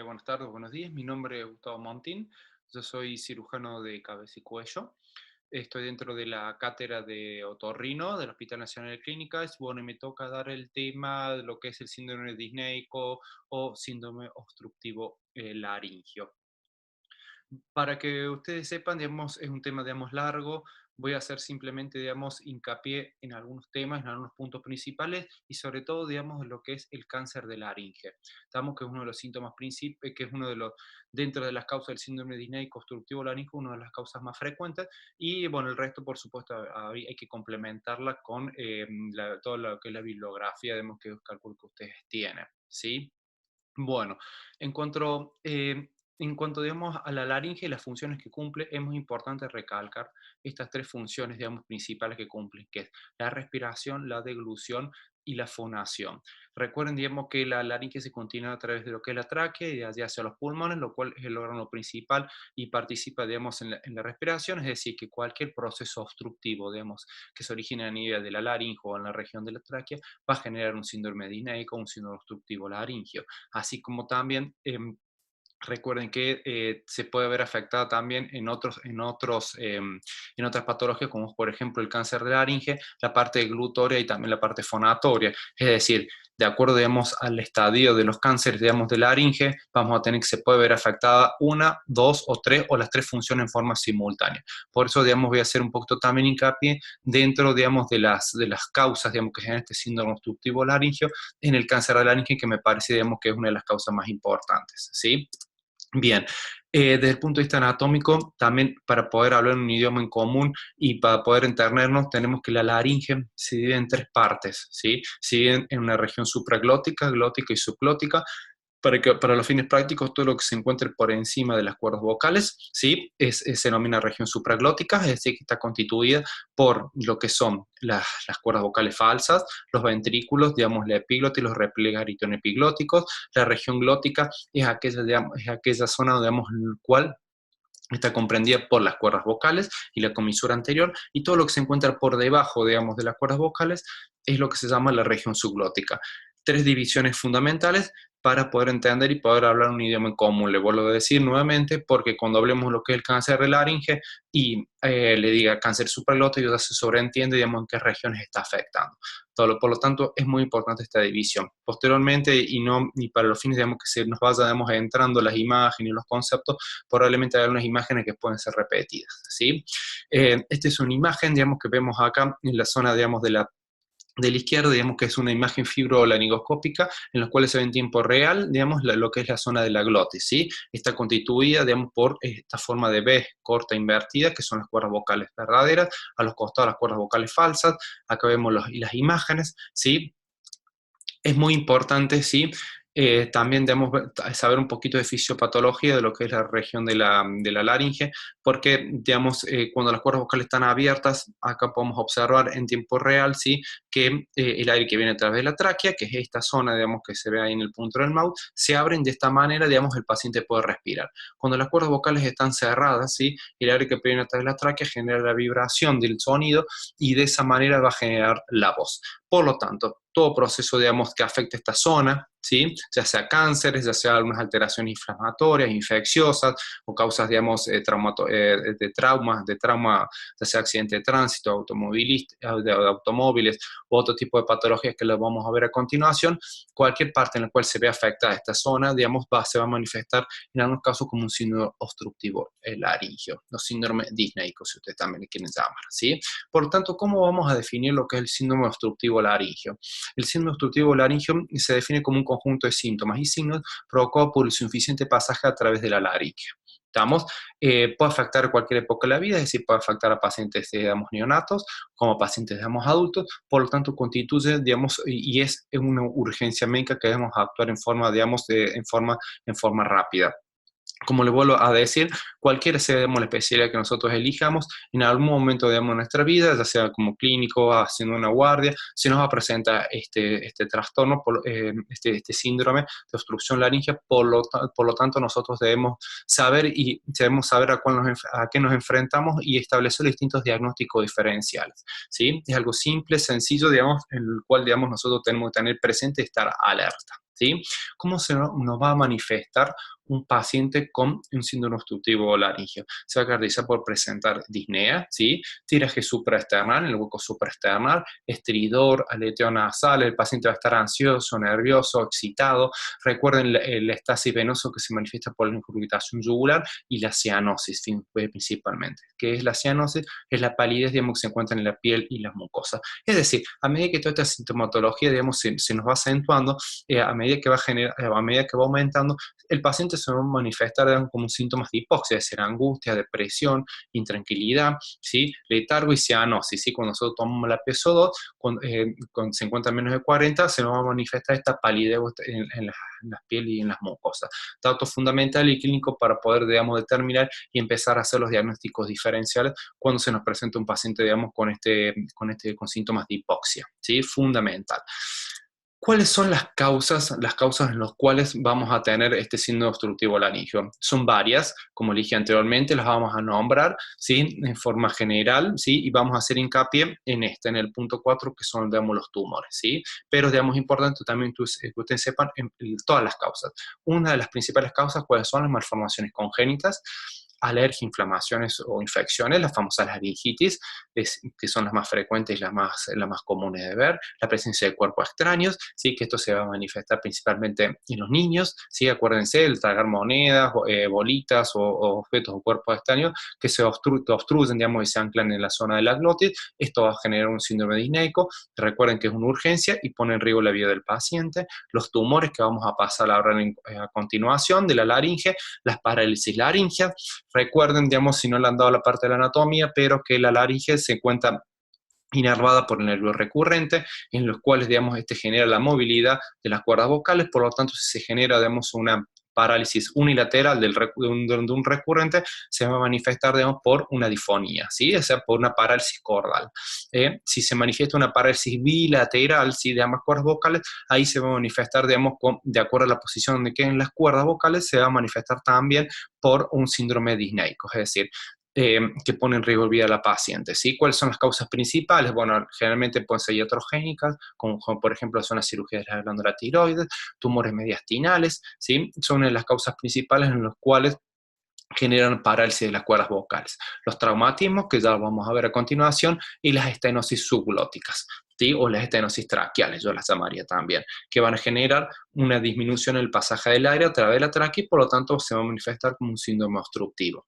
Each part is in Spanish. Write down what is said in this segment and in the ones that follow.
buenas tardes, buenos días. Mi nombre es Gustavo Montín. Yo soy cirujano de cabeza y cuello. Estoy dentro de la cátedra de otorrino del Hospital Nacional de Clínicas. Bueno, y me toca dar el tema de lo que es el síndrome disneico o síndrome obstructivo laringio. Para que ustedes sepan, digamos, es un tema, digamos, largo. Voy a hacer simplemente, digamos, hincapié en algunos temas, en algunos puntos principales y sobre todo, digamos, lo que es el cáncer de laringe. Estamos que es uno de los síntomas principales, que es uno de los, dentro de las causas del síndrome disneico obstructivo laríngeo, una de las causas más frecuentes. Y bueno, el resto, por supuesto, hay que complementarla con todo lo que es la bibliografía, digamos, que calculo que ustedes tienen, ¿sí? Bueno, en cuanto, digamos, a la laringe y las funciones que cumple, es muy importante recalcar estas tres funciones, digamos, principales que cumple, que es la respiración, la deglución y la fonación. Recuerden, digamos, que la laringe se continúa a través de lo que es la tráquea y de allá hacia los pulmones, lo cual es el órgano principal y participa, digamos, en la respiración, es decir, que cualquier proceso obstructivo, digamos, que se origine a nivel de la laringe o en la región de la tráquea, va a generar un síndrome disneico, un síndrome obstructivo laringio. Así como también recuerden que se puede ver afectada también en otras patologías, como por ejemplo el cáncer de laringe, la parte glutoria y también la parte fonatoria. Es decir, de acuerdo, digamos, al estadio de los cánceres, digamos, de laringe, vamos a tener que se puede ver afectada una, dos o tres, o las tres funciones en forma simultánea. Por eso, digamos, voy a hacer un poquito también hincapié dentro, digamos, de las causas, digamos, que generan este síndrome obstructivo laringio en el cáncer de laringe, que me parece, digamos, que es una de las causas más importantes, ¿sí? Bien, desde el punto de vista anatómico, también para poder hablar un idioma en común y para poder entendernos, tenemos que la laringe se divide en tres partes, ¿sí? Se divide en una región supraglótica, glótica y subglótica. Para los fines prácticos, todo lo que se encuentre por encima de las cuerdas vocales, ¿sí? Se denomina región supraglótica, es decir, que está constituida por lo que son las cuerdas vocales falsas, los ventrículos, digamos, la epíglota y los repliegues aritonepiglóticos. La región glótica es aquella, digamos, es aquella zona, digamos, en la cual está comprendida por las cuerdas vocales y la comisura anterior, y todo lo que se encuentra por debajo, digamos, de las cuerdas vocales es lo que se llama la región subglótica. Tres divisiones fundamentales para poder entender y poder hablar un idioma en común. Le vuelvo a decir nuevamente, porque cuando hablemos de lo que es el cáncer de laringe y le diga cáncer supraglótico, ya se sobreentiende, digamos, en qué regiones está afectando. Por lo tanto, es muy importante esta división. Posteriormente, y para los fines, digamos, que se nos vaya, digamos, entrando las imágenes y los conceptos, probablemente haya unas imágenes que pueden ser repetidas, ¿sí? Esta es una imagen, digamos, que vemos acá en la zona, digamos, de la izquierda, digamos que es una imagen fibrolaringoscópica en la cual se ve en tiempo real, digamos, lo que es la zona de la glotis, ¿sí? Está constituida, digamos, por esta forma de B corta invertida, que son las cuerdas vocales verdaderas, a los costados las cuerdas vocales falsas. Acá vemos las imágenes, ¿sí? Es muy importante, sí, también debemos saber un poquito de fisiopatología de lo que es la región de la laringe, porque, digamos, cuando las cuerdas vocales están abiertas, acá podemos observar en tiempo real, sí, que el aire que viene a través de la tráquea, que es esta zona, digamos, que se ve ahí en el punto del mouth, se abren de esta manera, digamos, el paciente puede respirar. Cuando las cuerdas vocales están cerradas, sí, el aire que viene a través de la tráquea genera la vibración del sonido y de esa manera va a generar la voz. Por lo tanto, todo proceso, digamos, que afecte esta zona, ¿sí? Ya sea cánceres, ya sea algunas alteraciones inflamatorias, infecciosas, o causas, digamos, de trauma, ya sea accidente de tránsito, de automóviles, u otro tipo de patologías que las vamos a ver a continuación, cualquier parte en la cual se vea afectada esta zona, digamos, se va a manifestar en algunos casos como un síndrome obstructivo laringio, o síndrome disneico, si ustedes también le quieren llamar, ¿sí? Por lo tanto, ¿cómo vamos a definir lo que es el síndrome obstructivo laringio? El síndrome obstructivo laringio se define como un conjunto de síntomas y signos provocados por el insuficiente pasaje a través de la laringe. ¿Estamos? Puede afectar a cualquier época de la vida, es decir, puede afectar a pacientes, digamos, neonatos, como a pacientes, digamos, adultos, por lo tanto constituye, digamos, y es una urgencia médica que debemos actuar en forma, digamos, en forma rápida. Como le vuelvo a decir, cualquiera sea, digamos, la especialidad que nosotros elijamos, en algún momento, digamos, de nuestra vida, ya sea como clínico, haciendo una guardia, se nos va a presentar este trastorno, este síndrome de obstrucción laringea. Por lo tanto, nosotros debemos saber a qué nos enfrentamos y establecer distintos diagnósticos diferenciales, ¿sí? Es algo simple, sencillo, digamos, en el cual, digamos, nosotros tenemos que tener presente y estar alerta, ¿sí? ¿Cómo nos va a manifestar un paciente con un síndrome obstructivo laringio? Se va a caracterizar por presentar disnea, ¿sí? Tiraje supraesternal, en el hueco supraesternal, estridor, aleteo nasal, el paciente va a estar ansioso, nervioso, excitado. Recuerden el estasis venoso que se manifiesta por la incurvitación yugular y la cianosis principalmente. ¿Qué es la cianosis? Es la palidez, digamos, que se encuentra en la piel y las mucosas. Es decir, a medida que toda esta sintomatología, digamos, se nos va acentuando, a medida que a medida que va aumentando, el paciente se va a manifestar como síntomas de hipoxia, es decir, angustia, depresión, intranquilidad, ¿sí? Letargo y cianosis, ¿sí? Cuando nosotros tomamos la PSO2, cuando se encuentra menos de 40, se nos va a manifestar esta palidez en las pieles y en las mucosas. Dato fundamental y clínico para poder, digamos, determinar y empezar a hacer los diagnósticos diferenciales cuando se nos presenta un paciente, digamos, con síntomas de hipoxia, ¿sí? Fundamental. ¿Cuáles son las causas en las cuales vamos a tener este síndrome obstructivo laringio? Son varias, como dije anteriormente, las vamos a nombrar, ¿sí? En forma general, ¿sí? Y vamos a hacer hincapié en el punto 4, que son, digamos, los tumores, ¿sí? Pero, digamos, importante también que ustedes sepan todas las causas. Una de las principales causas, ¿cuáles son? Las malformaciones congénitas, alergia, inflamaciones o infecciones, las famosas laringitis, que son las más frecuentes y las más comunes de ver, la presencia de cuerpos extraños, ¿sí? Que esto se va a manifestar principalmente en los niños, ¿sí? Acuérdense, el tragar monedas, bolitas o objetos o cuerpos extraños que se obstruyen, digamos, y se anclan en la zona de la glotis. Esto va a generar un síndrome disneico. Recuerden que es una urgencia y pone en riesgo la vida del paciente. Los tumores que vamos a pasar ahora a continuación de la laringe, las parálisis laringias. Recuerden, digamos, si no le han dado la parte de la anatomía, pero que la laringe se encuentra inervada por el nervio recurrente, en los cuales, digamos, genera la movilidad de las cuerdas vocales. Por lo tanto, si se genera, digamos, una parálisis unilateral de un recurrente, se va a manifestar, digamos, por una difonía, ¿sí? O sea, por una parálisis cordal. Si se manifiesta una parálisis bilateral, ¿sí? De ambas cuerdas vocales, ahí se va a manifestar, digamos, de acuerdo a la posición donde queden las cuerdas vocales, se va a manifestar también por un síndrome disneico, es decir, que pone en riesgo la vida de la paciente, ¿sí? ¿Cuáles son las causas principales? Bueno, generalmente pueden ser iatrogénicas, como por ejemplo son las cirugías de la glándula tiroides, tumores mediastinales, ¿sí? Son una de las causas principales en las cuales generan parálisis de las cuerdas vocales. Los traumatismos, que ya lo vamos a ver a continuación, y las estenosis subglóticas, ¿sí? O las estenosis traqueales, yo las llamaría también, que van a generar una disminución en el pasaje del aire a través de la tráquea y por lo tanto se va a manifestar como un síndrome obstructivo.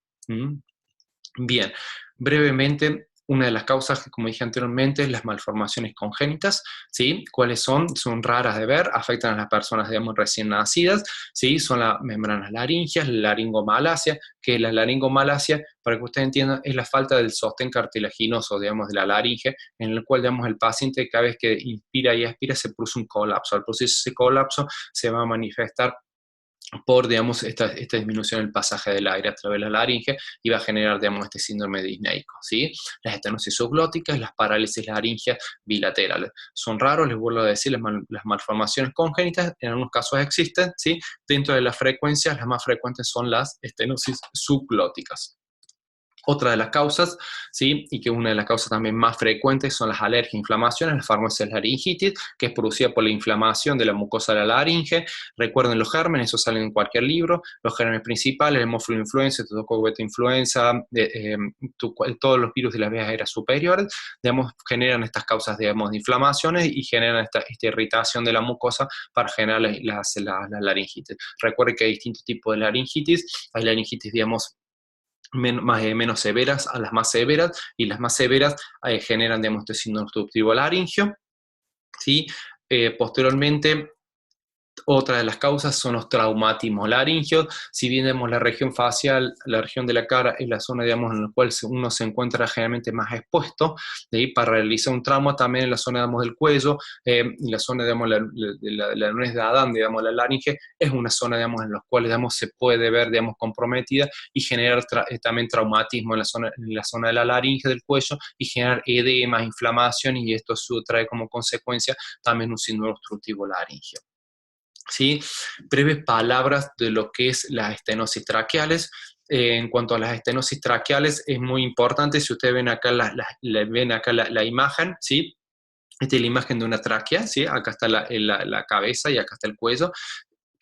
Bien, brevemente, una de las causas que, como dije anteriormente, es las malformaciones congénitas, ¿sí? ¿Cuáles son? Son raras de ver, afectan a las personas, digamos, recién nacidas, ¿sí? Son las membranas laringias, la laringomalacia, que la laringomalacia, para que ustedes entiendan, es la falta del sostén cartilaginoso, digamos, de la laringe, en el cual, digamos, el paciente cada vez que inspira y expira se produce un colapso. Al producirse ese colapso se va a manifestar por, digamos, esta disminución del pasaje del aire a través de la laringe y va a generar, digamos, este síndrome disneico, ¿sí? Las estenosis subglóticas, las parálisis laringias bilaterales. Son raros, les vuelvo a decir, las malformaciones congénitas, en algunos casos existen, ¿sí? Dentro de las frecuencias, las más frecuentes son las estenosis subglóticas. Otra de las causas, ¿sí? Y que es una de las causas también más frecuentes, son las alergias e inflamaciones, las famosas laringitis, que es producida por la inflamación de la mucosa de la laringe. Recuerden los gérmenes, eso sale en cualquier libro, los gérmenes principales, el Haemophilus influenzae, Streptococcus beta influenza, todos los virus de las vías aéreas superiores, digamos, generan estas causas, digamos, de inflamaciones y generan esta irritación de la mucosa para generar las laringitis. Recuerden que hay distintos tipos de laringitis, hay laringitis, digamos, menos severas a las más severas, y las más severas generan, digamos, este síndrome obstructivo laringio, ¿sí? Posteriormente, otra de las causas son los traumatismos laringios. Si bien vemos la región facial, la región de la cara, es la zona, digamos, en la cual uno se encuentra generalmente más expuesto, de ahí para realizar un trauma, también en la zona, digamos, del cuello, y la zona, digamos, la nuez de Adán, digamos, la laringe, es una zona, digamos, en la cual, digamos, se puede ver, digamos, comprometida y generar también traumatismo en la zona de la laringe del cuello y generar edema, inflamación, y esto trae como consecuencia también un síndrome obstructivo laringio. ¿Sí? Breves palabras de lo que es las estenosis traqueales. En cuanto a las estenosis traqueales, es muy importante, si ustedes ven acá ven acá la imagen, ¿sí? Esta es la imagen de una tráquea, ¿sí? Acá está la cabeza y acá está el cuello.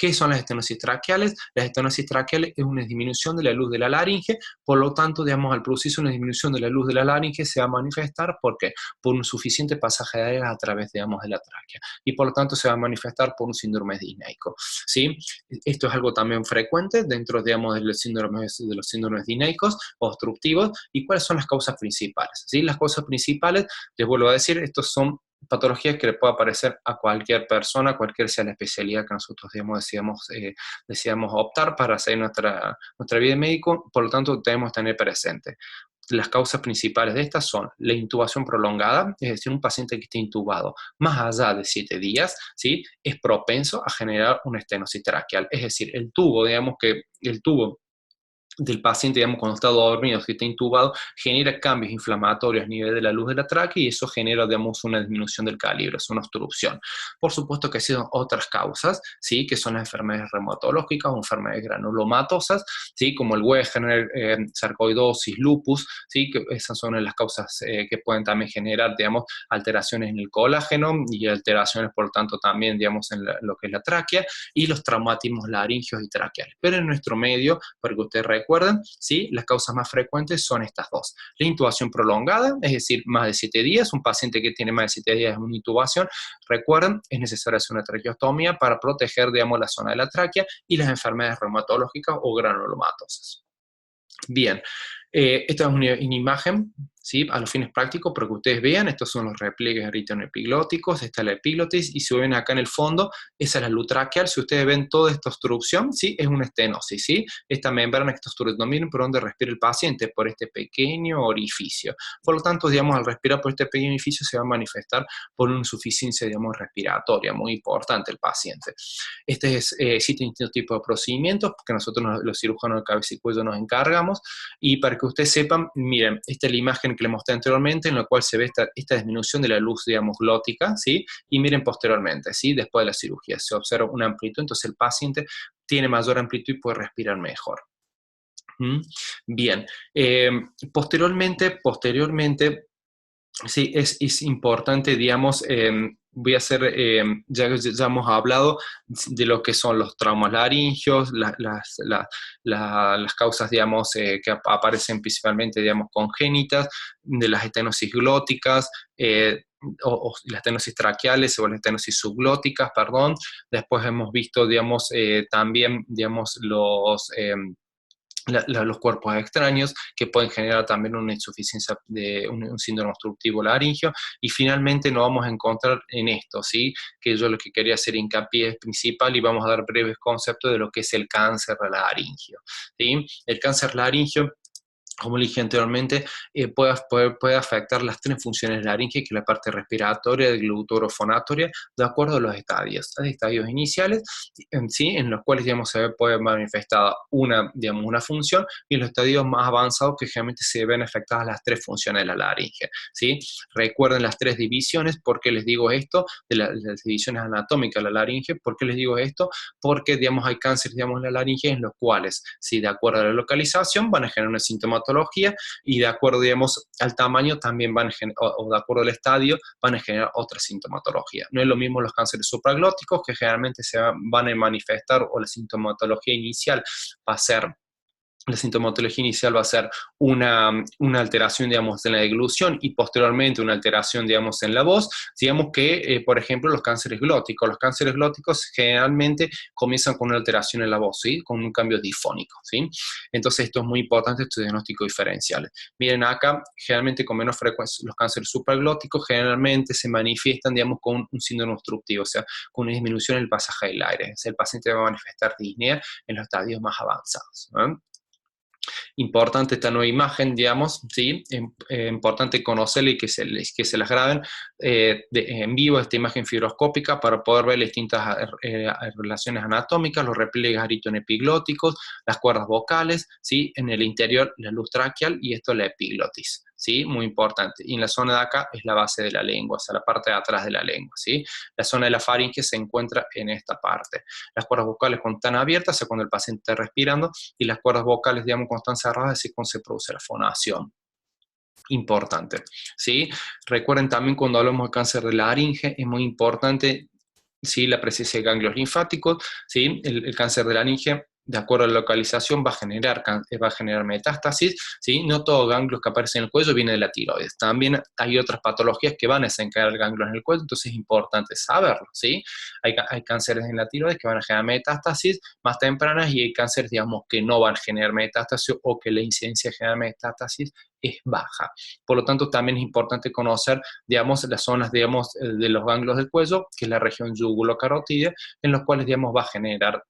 ¿Qué son las estenosis traqueales? Las estenosis traqueales es una disminución de la luz de la laringe, por lo tanto, digamos, al producirse una disminución de la luz de la laringe se va a manifestar, ¿por qué? Por un suficiente pasaje de aire a través, digamos, de la tráquea, y por lo tanto se va a manifestar por un síndrome disneico, ¿sí? Esto es algo también frecuente dentro, digamos, de los síndromes disneicos obstructivos. ¿Y cuáles son las causas principales? ¿Sí? Las causas principales, les vuelvo a decir, estos son patologías que le puede aparecer a cualquier persona, cualquier sea la especialidad que nosotros decidamos optar para hacer nuestra vida de médico, por lo tanto debemos tener presente. Las causas principales de estas son la intubación prolongada, es decir, un paciente que esté intubado más allá de 7 días, ¿sí? Es propenso a generar una estenosis traqueal, es decir, el tubo del paciente, digamos, cuando está dormido, que está intubado, genera cambios inflamatorios a nivel de la luz de la tráquea y eso genera, digamos, una disminución del calibre, es una obstrucción. Por supuesto que existen otras causas, ¿sí? Que son las enfermedades reumatológicas o enfermedades granulomatosas, ¿sí? Como el Wegener, sarcoidosis, lupus, ¿sí? Que esas son las causas que pueden también generar, digamos, alteraciones en el colágeno y alteraciones, por lo tanto, también, digamos, en lo que es la tráquea y los traumatismos laringeos y traqueales. Pero en nuestro medio, para que ustedes recuerden, ¿sí? Las causas más frecuentes son estas dos. La intubación prolongada, es decir, más de 7 días, un paciente que tiene más de 7 días de una intubación, recuerden, es necesario hacer una traqueostomía para proteger, digamos, la zona de la tráquea y las enfermedades reumatológicas o granulomatosas. Bien, esta es una imagen, ¿sí? A los fines prácticos, para que ustedes vean, estos son los repliegues aritenoepiglóticos, esta es la epiglotis, y si ven acá en el fondo, esa es la luz traqueal. Si ustedes ven toda esta obstrucción, ¿sí? Es una estenosis, ¿sí? Esta membrana que está obstruida, no miren por dónde respira el paciente, por este pequeño orificio. Por lo tanto, digamos, al respirar por este pequeño orificio se va a manifestar por una insuficiencia, digamos, respiratoria, muy importante el paciente. Existen distintos tipos de procedimientos que nosotros los cirujanos de cabeza y cuello nos encargamos, y para que ustedes sepan, miren, esta es la imagen que les mostré anteriormente en la cual se ve esta disminución de la luz, digamos, glótica, ¿sí? Y miren posteriormente, ¿sí? Después de la cirugía se observa una amplitud, entonces el paciente tiene mayor amplitud y puede respirar mejor. ¿Mm? Bien, posteriormente, sí, es importante, digamos, voy a hacer, ya hemos hablado de lo que son los traumas laringeos, las causas, digamos, que aparecen principalmente, digamos, congénitas, de las estenosis glóticas, o las estenosis traqueales o las estenosis subglóticas, perdón. Después hemos visto, digamos, también, digamos, los cuerpos extraños que pueden generar también una insuficiencia de un síndrome obstructivo laringio, y finalmente nos vamos a encontrar en esto, ¿sí? Que yo lo que quería hacer hincapié es principal y vamos a dar breves conceptos de lo que es el cáncer laringio, ¿sí? El cáncer laringio, como le dije anteriormente, puede afectar las tres funciones de la laringe, que es la parte respiratoria, glutorofonatoria, de acuerdo a los estadios. Hay estadios iniciales, ¿sí? En los cuales, digamos, se puede manifestar digamos, una función, y en los estadios más avanzados que generalmente se ven afectadas las tres funciones de la laringe, ¿sí? Recuerden las tres divisiones. ¿Por qué les digo esto? De las divisiones anatómicas de la laringe. ¿Por qué les digo esto? Porque, digamos, hay cánceres, digamos, en la laringe en los cuales, si de acuerdo a la localización, van a generar una sintomatología, y de acuerdo, digamos, al tamaño también o de acuerdo al estadio, van a generar otra sintomatología. No es lo mismo los cánceres supraglóticos, que generalmente van a manifestar, o la sintomatología inicial va a ser una alteración, digamos, en la deglución, y posteriormente una alteración, digamos, en la voz. Digamos que, por ejemplo, los cánceres glóticos generalmente comienzan con una alteración en la voz, ¿sí? Con un cambio difónico, ¿sí? Entonces esto es muy importante, estos diagnósticos diferenciales. Miren acá, generalmente con menos frecuencia, los cánceres supraglóticos generalmente se manifiestan, digamos, con un síndrome obstructivo, o sea, con una disminución en el pasaje del aire. O sea, el paciente va a manifestar disnea en los estadios más avanzados, ¿no? Importante esta nueva imagen, digamos, ¿sí? Importante conocerla y que se las graben en vivo, esta imagen fibroscópica, para poder ver las distintas relaciones anatómicas, los repliegues aritenoepiglóticos, las cuerdas vocales, ¿sí? En el interior la luz traqueal, y esto la epiglotis, ¿sí? Muy importante. Y en la zona de acá es la base de la lengua, o sea, la parte de atrás de la lengua, ¿sí? La zona de la faringe se encuentra en esta parte. Las cuerdas vocales cuando están abiertas es cuando el paciente está respirando, y las cuerdas vocales, digamos, cuando están cerradas es cuando se produce la fonación. Importante, ¿sí? Recuerden también cuando hablamos de cáncer de laringe, es muy importante, ¿sí?, la presencia de ganglios linfáticos, ¿sí? El cáncer de laringe, de acuerdo a la localización, va a generar metástasis, ¿sí? No todos los ganglios que aparecen en el cuello vienen de la tiroides. También hay otras patologías que van a desencadenar ganglios en el cuello, entonces es importante saberlo, ¿sí? Hay cánceres en la tiroides que van a generar metástasis más tempranas y hay cánceres, digamos, que no van a generar metástasis o que la incidencia de generar metástasis es baja. Por lo tanto, también es importante conocer, digamos, las zonas, digamos, de los ganglios del cuello, que es la región yúgulo-carotídea, en los cuales, digamos, va a generar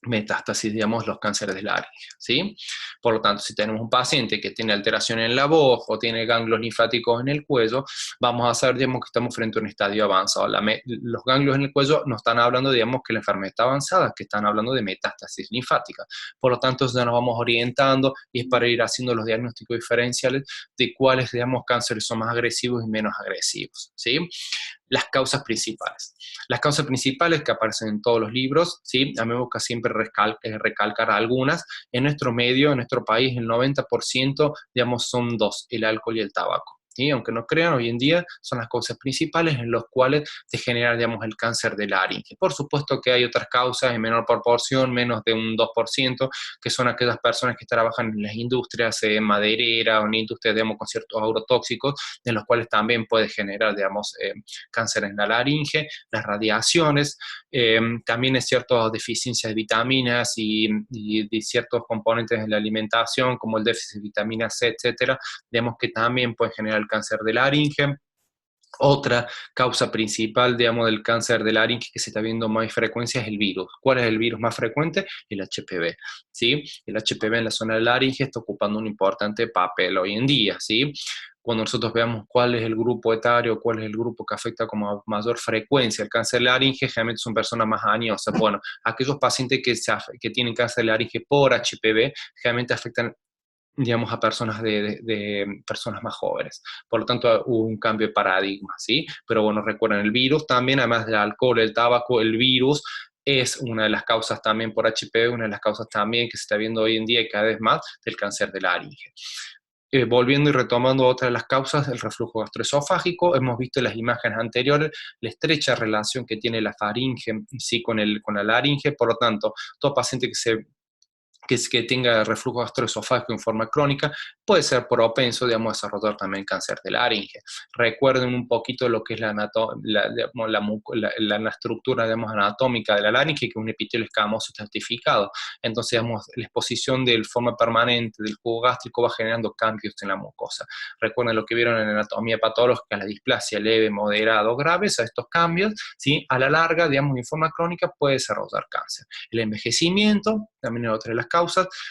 metástasis, digamos, los cánceres de laringe, ¿sí? Por lo tanto, si tenemos un paciente que tiene alteración en la voz o tiene ganglios linfáticos en el cuello, vamos a saber, digamos, que estamos frente a un estadio avanzado. Los ganglios en el cuello no están hablando, digamos, que la enfermedad está avanzada, que están hablando de metástasis linfática. Por lo tanto, ya nos vamos orientando y es para ir haciendo los diagnósticos diferenciales de cuáles, digamos, cánceres son más agresivos y menos agresivos, ¿sí? Las causas principales. Las causas principales que aparecen en todos los libros, ¿sí? A mí me gusta siempre recalcar algunas. En nuestro medio, en nuestro país, el 90%, digamos, son dos, el alcohol y el tabaco. ¿Sí? Aunque no crean, hoy en día son las causas principales en las cuales se genera, digamos, el cáncer de laringe. Por supuesto que hay otras causas en menor proporción, menos de un 2%, que son aquellas personas que trabajan en las industrias maderera o en industrias, digamos, con ciertos agrotóxicos, en los cuales también puede generar, digamos, cáncer en la laringe, las radiaciones, también es cierta deficiencia de vitaminas y de ciertos componentes de la alimentación, como el déficit de vitamina C, etcétera, digamos que también puede generar el cáncer de laringe. Otra causa principal, digamos, del cáncer de laringe que se está viendo más frecuencia es el virus. ¿Cuál es el virus más frecuente? El HPV, ¿sí? El HPV en la zona de laringe está ocupando un importante papel hoy en día, ¿sí? Cuando nosotros veamos cuál es el grupo etario, cuál es el grupo que afecta con mayor frecuencia el cáncer de laringe, generalmente son personas más añosas. Bueno, aquellos pacientes que tienen cáncer de laringe por HPV, generalmente afectan, digamos, a personas de personas más jóvenes. Por lo tanto, hubo un cambio de paradigma, ¿sí? Pero bueno, recuerden, el virus también, además del alcohol, el tabaco, el virus es una de las causas también por HPV, una de las causas también que se está viendo hoy en día y cada vez más del cáncer de laringe. Volviendo y retomando otra de las causas, el reflujo gastroesofágico, hemos visto en las imágenes anteriores la estrecha relación que tiene la faringe, ¿sí?, con la laringe. Por lo tanto, todo paciente que tenga reflujo gastroesofágico en forma crónica puede ser propenso, digamos, a desarrollar también cáncer de laringe. Recuerden un poquito lo que es la estructura, digamos, anatómica de la laringe, que es un epitelio escamoso estratificado. Entonces, digamos, la exposición de forma permanente del jugo gástrico va generando cambios en la mucosa. Recuerden lo que vieron en anatomía patológica, la displasia leve, moderada o grave, a estos cambios, ¿sí?, a la larga, digamos, en forma crónica puede desarrollar cáncer. El envejecimiento también es otra de las causas.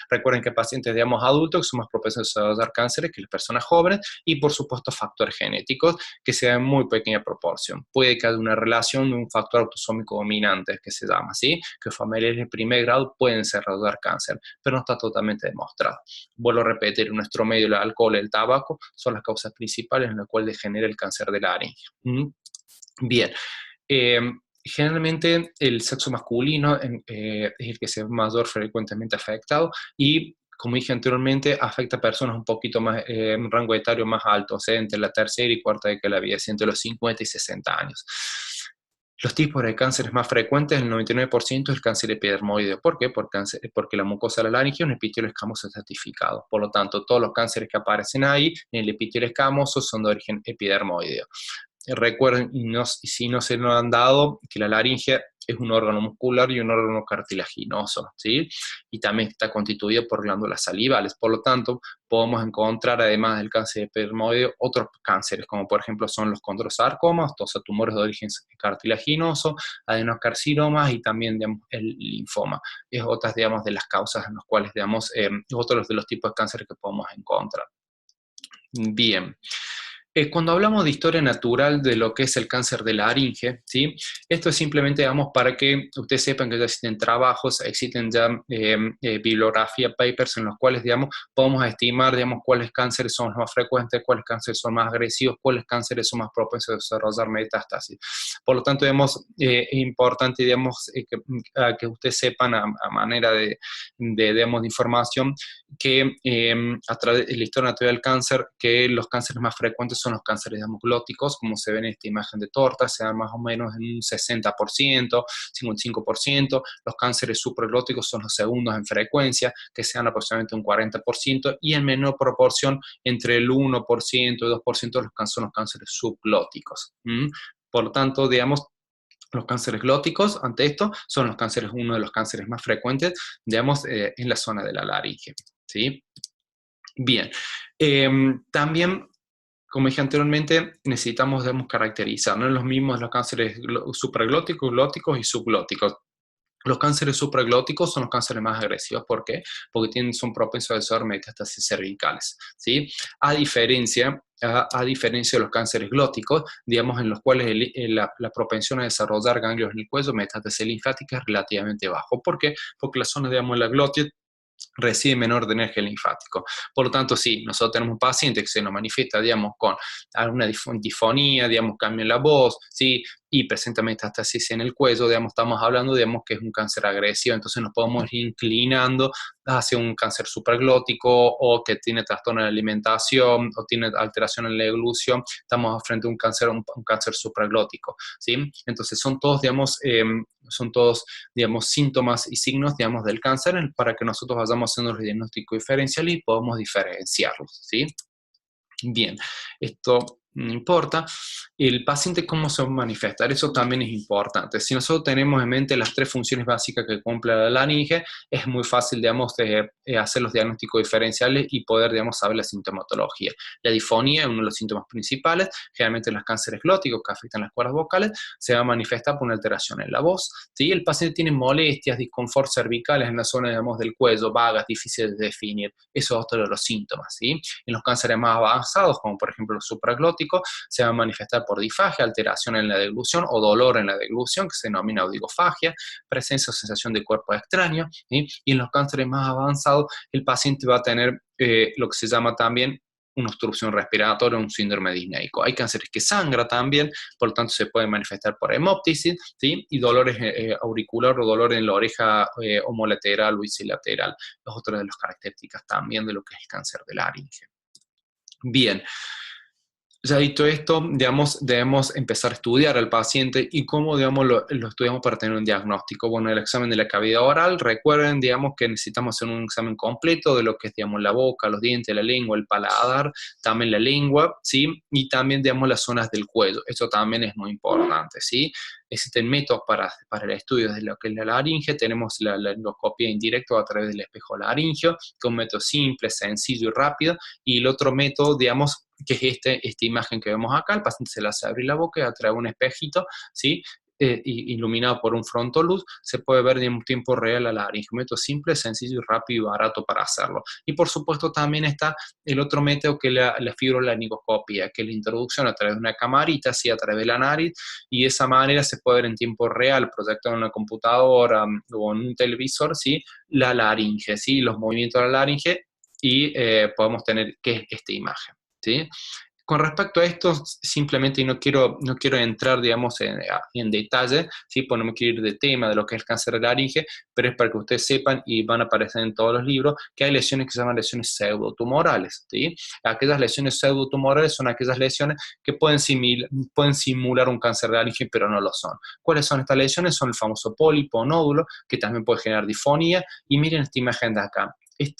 Recuerden que pacientes, digamos, adultos son más propensos a desarrollar cánceres que las personas jóvenes y, por supuesto, factores genéticos que se dan en muy pequeña proporción. Puede que haya una relación de un factor autosómico dominante que se llama así, que familiares de primer grado pueden desarrollar cáncer, pero no está totalmente demostrado. Vuelvo a repetir, en nuestro medio el alcohol y el tabaco son las causas principales en las cuales degenera el cáncer de laringe. Bien. Generalmente el sexo masculino es el que se ve mayor frecuentemente afectado y, como dije anteriormente, afecta a personas un poquito más, un rango etario más alto, o sea, entre la tercera y cuarta década de la vida, entre los 50 y 60 años. Los tipos de cánceres más frecuentes, el 99% es el cáncer epidermoideo. ¿Por qué? Porque la mucosa de la laringe es un epitelio escamoso estratificado. Por lo tanto, todos los cánceres que aparecen ahí en el epitelio escamoso son de origen epidermoideo. Recuerden, y si no se lo han dado, que la laringe es un órgano muscular y un órgano cartilaginoso, ¿sí? Y también está constituido por glándulas salivales. Por lo tanto, podemos encontrar, además del cáncer epidermoideo, otros cánceres, como por ejemplo son los condrosarcomas, o sea, tumores de origen cartilaginoso, adenocarcinomas y también, digamos, el linfoma. Es otras, digamos, de las causas en las cuales, digamos, otros de los tipos de cáncer que podemos encontrar. Bien. Cuando hablamos de historia natural de lo que es el cáncer de laringe, ¿sí? Esto es simplemente, digamos, para que ustedes sepan que ya existen trabajos, existen ya bibliografía, papers en los cuales, digamos, podemos estimar, digamos, cuáles cánceres son los más frecuentes, cuáles cánceres son más agresivos, cuáles cánceres son más propensos a desarrollar metástasis. Por lo tanto, digamos, es importante, digamos, que ustedes sepan a manera digamos, de información que a través de la historia natural del cáncer, que los cánceres más frecuentes son los cánceres, digamos, glóticos, como se ve en esta imagen de torta, se dan más o menos en un 60%, 55%, los cánceres supraglóticos son los segundos en frecuencia, que se dan aproximadamente un 40%, y en menor proporción, entre el 1% y 2% son los cánceres subglóticos. Por lo tanto, digamos, los cánceres glóticos, ante esto, son los cánceres, uno de los cánceres más frecuentes, digamos, en la zona de la laringe, ¿sí? Bien. También, como dije anteriormente, necesitamos, digamos, caracterizar, no es lo mismo los cánceres supraglóticos, glóticos y subglóticos. Los cánceres supraglóticos son los cánceres más agresivos. ¿Por qué? Porque son propensos a desarrollar metástasis cervicales, ¿sí? A diferencia de los cánceres glóticos, digamos, en los cuales la propensión a desarrollar ganglios en el cuello, metástasis linfática, es relativamente bajo. ¿Por qué? Porque la zona, digamos, de la glotis recibe menor drenaje linfático. Por lo tanto, sí, nosotros tenemos un paciente que se nos manifiesta, digamos, con alguna disfonía, digamos, cambio en la voz, ¿sí? Y presenta metástasis en el cuello, digamos, estamos hablando, digamos, que es un cáncer agresivo, entonces nos podemos ir inclinando hacia un cáncer supraglótico o que tiene trastorno de la alimentación o tiene alteración en la deglución, estamos frente a un cáncer supraglótico, ¿sí? Entonces son todos, digamos, síntomas y signos, digamos, del cáncer para que nosotros vayamos haciendo el diagnóstico diferencial y podamos diferenciarlos, ¿sí? Bien, esto no importa. El paciente, ¿cómo se va a manifestar? Eso también es importante. Si nosotros tenemos en mente las tres funciones básicas que cumple la laringe, es muy fácil, digamos, hacer los diagnósticos diferenciales y poder, digamos, saber la sintomatología. La disfonía es uno de los síntomas principales. Generalmente los cánceres glóticos que afectan las cuerdas vocales se va a manifestar por una alteración en la voz, ¿sí? El paciente tiene molestias, disconfort cervicales en la zona, digamos, del cuello, vagas, difíciles de definir. Eso es otro de los síntomas, ¿sí? En los cánceres más avanzados, como por ejemplo los supraglóticos, se va a manifestar por disfagia, alteración en la deglución o dolor en la deglución, que se denomina odigofagia, presencia o sensación de cuerpo extraño, ¿sí? Y en los cánceres más avanzados, el paciente va a tener lo que se llama también una obstrucción respiratoria o un síndrome disneico. Hay cánceres que sangra también, por lo tanto se puede manifestar por hemoptisis, ¿sí? Y dolores auricular o dolor en la oreja homolateral o ipsilateral. Es otra de las características también de lo que es el cáncer de laringe. Bien, ya dicho esto, digamos, debemos empezar a estudiar al paciente y cómo, digamos, lo estudiamos para tener un diagnóstico. Bueno, el examen de la cavidad oral, recuerden, digamos, que necesitamos hacer un examen completo de lo que es, digamos, la boca, los dientes, la lengua, el paladar, también la lengua, ¿sí? Y también, digamos, las zonas del cuello. Esto también es muy importante, ¿sí? Existen métodos para el estudio de lo que es la laringe. Tenemos la endoscopia indirecta a través del espejo laringio, que es un método simple, sencillo y rápido. Y el otro método, digamos, que es esta imagen que vemos acá, el paciente se le hace abrir la boca y a través de un espejito, ¿sí? Iluminado por un frontoluz, se puede ver en un tiempo real la laringe. Un método simple, sencillo y rápido y barato para hacerlo. Y por supuesto también está el otro método que es la fibrolaringoscopia, que es la introducción a través de una camarita, ¿sí? A través de la nariz, y de esa manera se puede ver en tiempo real, proyectado en una computadora o en un televisor, ¿sí? La laringe, ¿sí? Los movimientos de la laringe, y podemos tener qué es esta imagen, ¿sí? Con respecto a esto, simplemente no quiero entrar, digamos, en detalle, ¿sí? Pues no me quiero ir de tema de lo que es el cáncer de laringe, pero es para que ustedes sepan, y van a aparecer en todos los libros, que hay lesiones que se llaman lesiones pseudotumorales, ¿sí? Aquellas lesiones pseudotumorales son aquellas lesiones que pueden simular un cáncer de laringe, pero no lo son. ¿Cuáles son estas lesiones? Son el famoso pólipo o nódulo, que también puede generar disfonía, y miren esta imagen de acá.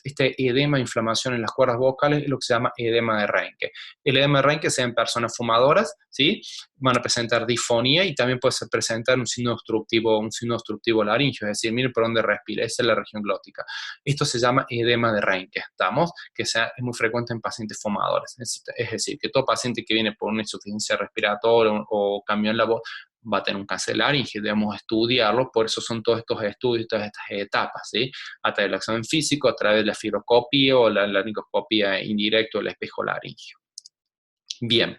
Este edema, inflamación en las cuerdas vocales, es lo que se llama edema de Reinke. El edema de Reinke se da en personas fumadoras, ¿sí? Van a presentar disfonía y también puede presentar un signo obstructivo laringio, es decir, miren por dónde respira, esa es la región glótica. Esto se llama edema de Reinke, ¿estamos? Que es muy frecuente en pacientes fumadores. Es decir, que todo paciente que viene por una insuficiencia respiratoria o cambio en la voz va a tener un cáncer de laringe, debemos estudiarlo, por eso son todos estos estudios, todas estas etapas, ¿sí? A través del examen físico, a través de la fibroscopía o la laringoscopía indirecta o el espejo laringio. Bien.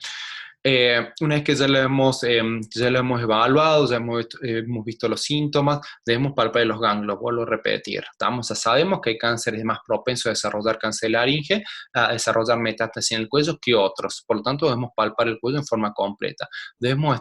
Una vez que ya lo hemos evaluado, hemos visto los síntomas, debemos palpar los ganglios, vuelvo a repetir. Ya sabemos que hay cánceres más propensos a desarrollar cáncer de laringe, a desarrollar metástasis en el cuello que otros. Por lo tanto, debemos palpar el cuello en forma completa. Debemos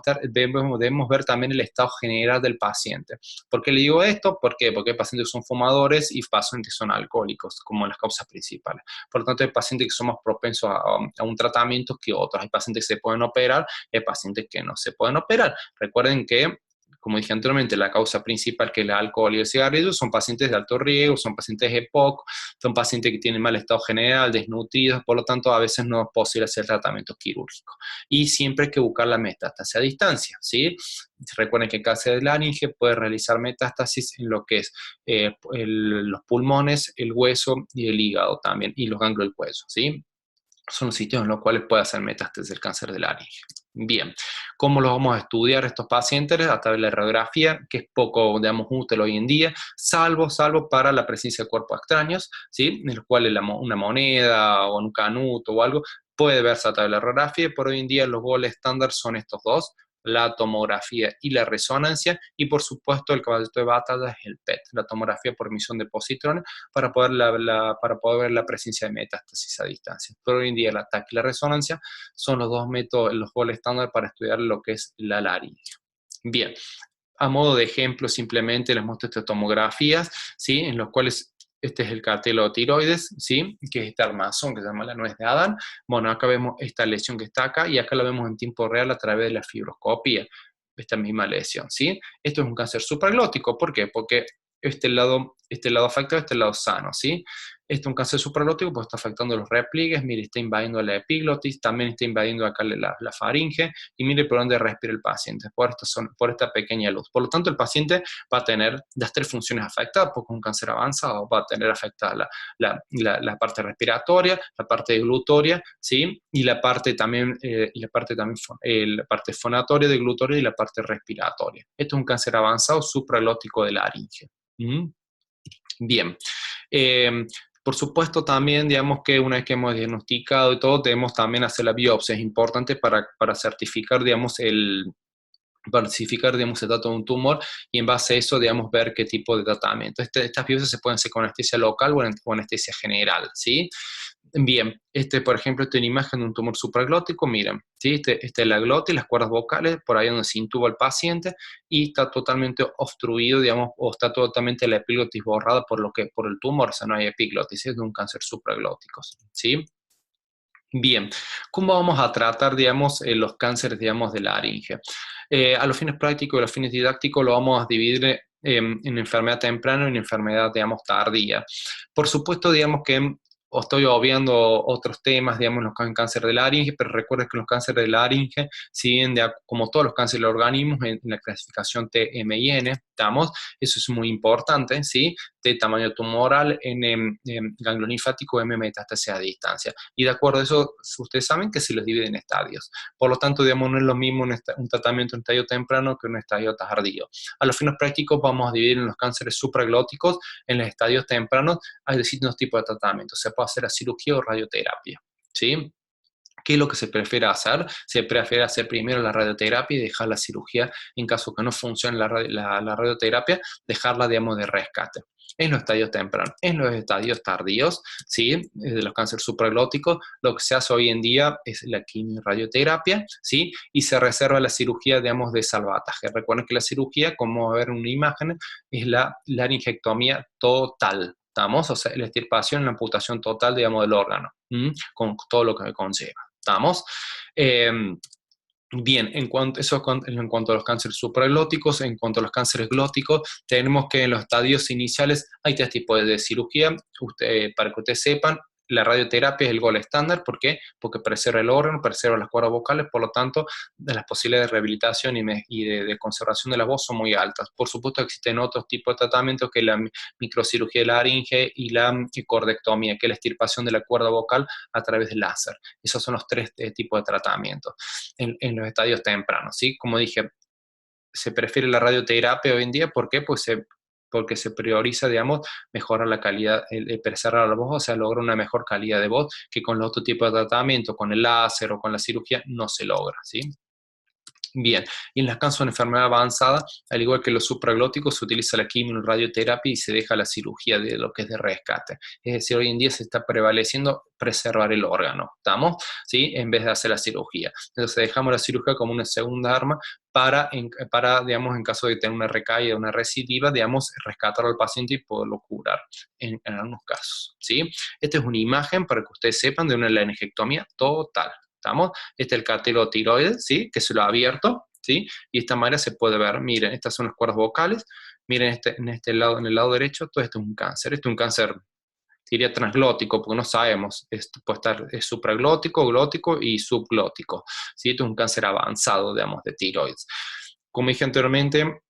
ver también el estado general del paciente. ¿Por qué le digo esto? ¿Por qué? Porque hay pacientes que son fumadores y pacientes que son alcohólicos, como las causas principales. Por lo tanto, hay pacientes que son más propensos a un tratamiento que otros. Hay pacientes que se pueden operar, hay pacientes que no se pueden operar. Recuerden que, como dije anteriormente, la causa principal, que es el alcohol y el cigarrillo, son pacientes de alto riesgo, son pacientes EPOC, son pacientes que tienen mal estado general, desnutridos, por lo tanto, a veces no es posible hacer tratamiento quirúrgico. Y siempre hay que buscar la metástasis a distancia, ¿sí? Recuerden que el cáncer de laringe puede realizar metástasis en lo que es los pulmones, el hueso y el hígado también, y los ganglios del cuello, ¿sí? Son los sitios en los cuales puede hacer metástasis del cáncer de laringe. Bien, ¿cómo los vamos a estudiar estos pacientes? A través de la radiografía, que es poco, digamos, útil hoy en día, salvo para la presencia de cuerpos extraños, ¿sí? En los cuales una moneda o un canuto o algo puede verse a través de la radiografía. Por hoy en día los goles estándar son estos dos: la tomografía y la resonancia, y por supuesto el caballito de batalla es el PET, la tomografía por emisión de positrones, para poder ver la presencia de metástasis a distancia. Pero hoy en día el ataque y la resonancia son los dos métodos, los gold estándar para estudiar lo que es la laringe. Bien, a modo de ejemplo simplemente les muestro estas tomografías, ¿sí? En los cuales este es el cartílago tiroides, ¿sí? Que es este armazón que se llama la nuez de Adán. Bueno, acá vemos esta lesión que está acá y acá la vemos en tiempo real a través de la fibroscopía, esta misma lesión, ¿sí? Esto es un cáncer supraglótico. ¿Por qué? Porque este lado afectado, este lado sano, ¿sí? Este es un cáncer supraglótico, pues está afectando los repliegues, mire, está invadiendo la epiglotis, también está invadiendo acá la faringe, y mire por dónde respira el paciente, por esta pequeña luz. Por lo tanto, el paciente va a tener las tres funciones afectadas, porque un cáncer avanzado va a tener afectada la parte respiratoria, la parte glutoria, ¿sí? Y la parte la parte fonatoria, deglutoria, y la parte respiratoria. Esto es un cáncer avanzado supraglótico de laringe. Bien. Por supuesto, también, digamos que una vez que hemos diagnosticado y todo, debemos también hacer la biopsia. Es importante para certificar, digamos, el dato de un tumor, y en base a eso, digamos, ver qué tipo de tratamiento. Estas biopsias se pueden hacer con anestesia local o anestesia general, ¿sí? Bien, por ejemplo, esta es una imagen de un tumor supraglótico, miren, ¿sí? Este es la glotis, las cuerdas vocales, por ahí donde se intuba el paciente, y está totalmente obstruido, digamos, o está totalmente la epiglotis borrada por el tumor, o sea, no hay epiglotis, es de un cáncer supraglótico, ¿sí? Bien, ¿cómo vamos a tratar, digamos, los cánceres, digamos, de laringe? A los fines prácticos y a los fines didácticos lo vamos a dividir en enfermedad temprana y en enfermedad, digamos, tardía. Por supuesto, digamos que estoy obviando otros temas, digamos, los cánceres de laringe, pero recuerden que los cánceres de laringe, si bien como todos los cánceres del organismo, en la clasificación TMIN, estamos, eso es muy importante, ¿sí? De tamaño tumoral, en ganglio linfático, M metástasis a distancia. Y de acuerdo a eso, ustedes saben que se los divide en estadios. Por lo tanto, digamos, no es lo mismo un tratamiento en estadio temprano que un estadio tardío. A los fines prácticos vamos a dividir en los cánceres supraglóticos en los estadios tempranos. Hay distintos tipos de tratamientos. Se puede hacer a cirugía o radioterapia, ¿sí? ¿Qué es lo que se prefiere hacer? Se prefiere hacer primero la radioterapia y dejar la cirugía, en caso que no funcione la radioterapia, dejarla, digamos, de rescate. En los estadios tempranos. En los estadios tardíos, ¿sí? De los cánceres supraglóticos, lo que se hace hoy en día es la quimio-radioterapia, ¿sí? Y se reserva la cirugía, digamos, de salvataje. Recuerden que la cirugía, como ver en una imagen, es la laringectomía total. ¿Estamos? O sea, la extirpación, la amputación total, digamos, del órgano, con todo lo que conlleva. ¿Estamos? Bien, en cuanto a los cánceres supraglóticos, en cuanto a los cánceres glóticos, tenemos que en los estadios iniciales hay tres tipos de cirugía. Para que ustedes sepan, la radioterapia es el gol estándar. ¿Por qué? Porque preserva el órgano, preserva las cuerdas vocales, por lo tanto, las posibilidades de rehabilitación y de conservación de la voz son muy altas. Por supuesto, existen otros tipos de tratamientos, que la microcirugía de laringe y la cordectomía, que es la extirpación de la cuerda vocal a través del láser. Esos son los tres tipos de tratamientos en los estadios tempranos, ¿sí? Como dije, se prefiere la radioterapia hoy en día. ¿Por qué? Pues porque se prioriza, digamos, mejorar la calidad, preservar la voz, o sea, lograr una mejor calidad de voz que con los otros tipos de tratamiento, con el láser o con la cirugía, no se logra, ¿sí? Bien, y en las casos de enfermedad avanzada, al igual que los supraglóticos, se utiliza la quimio-radioterapia y se deja la cirugía de lo que es de rescate. Es decir, hoy en día se está prevaleciendo preservar el órgano, ¿estamos? ¿Sí? En vez de hacer la cirugía. Entonces dejamos la cirugía como una segunda arma para, digamos, en caso de tener una recaída, una recidiva, digamos, rescatar al paciente y poderlo curar en algunos casos, ¿sí? Esta es una imagen para que ustedes sepan de una laringectomía total. ¿Estamos? Este es el cartílago tiroides, ¿sí? Que se lo ha abierto, ¿sí? Y de esta manera se puede ver, miren, estas son las cuerdas vocales, miren en este lado, en el lado derecho, todo esto es un cáncer. Esto es un cáncer, diría transglótico, porque no sabemos, esto puede estar supraglótico, glótico y subglótico, ¿sí? Esto es un cáncer avanzado, digamos, de tiroides. Como dije anteriormente,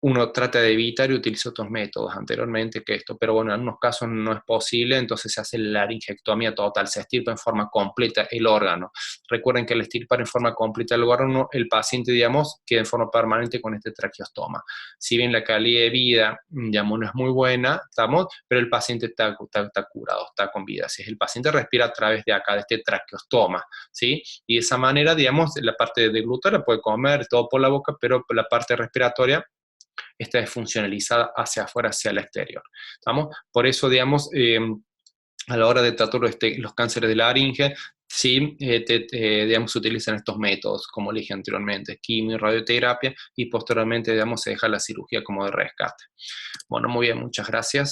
uno trata de evitar y utiliza otros métodos anteriormente que esto, pero bueno, en algunos casos no es posible, entonces se hace la laringectomía total, se estirpa en forma completa el órgano. Recuerden que al estirpar en forma completa el órgano, el paciente, digamos, queda en forma permanente con este traqueostoma. Si bien la calidad de vida, digamos, no es muy buena, estamos, pero el paciente está curado, está con vida. Si el paciente respira a través de acá, de este traqueostoma, ¿sí? Y de esa manera, digamos, la parte de glúteo puede comer todo por la boca, pero la parte respiratoria está desfuncionalizada hacia afuera, hacia el exterior. ¿Estamos? Por eso, digamos, a la hora de tratar los cánceres de laringe, sí, digamos, se utilizan estos métodos, como le dije anteriormente, quimio, radioterapia, y posteriormente, digamos, se deja la cirugía como de rescate. Bueno, muy bien, muchas gracias.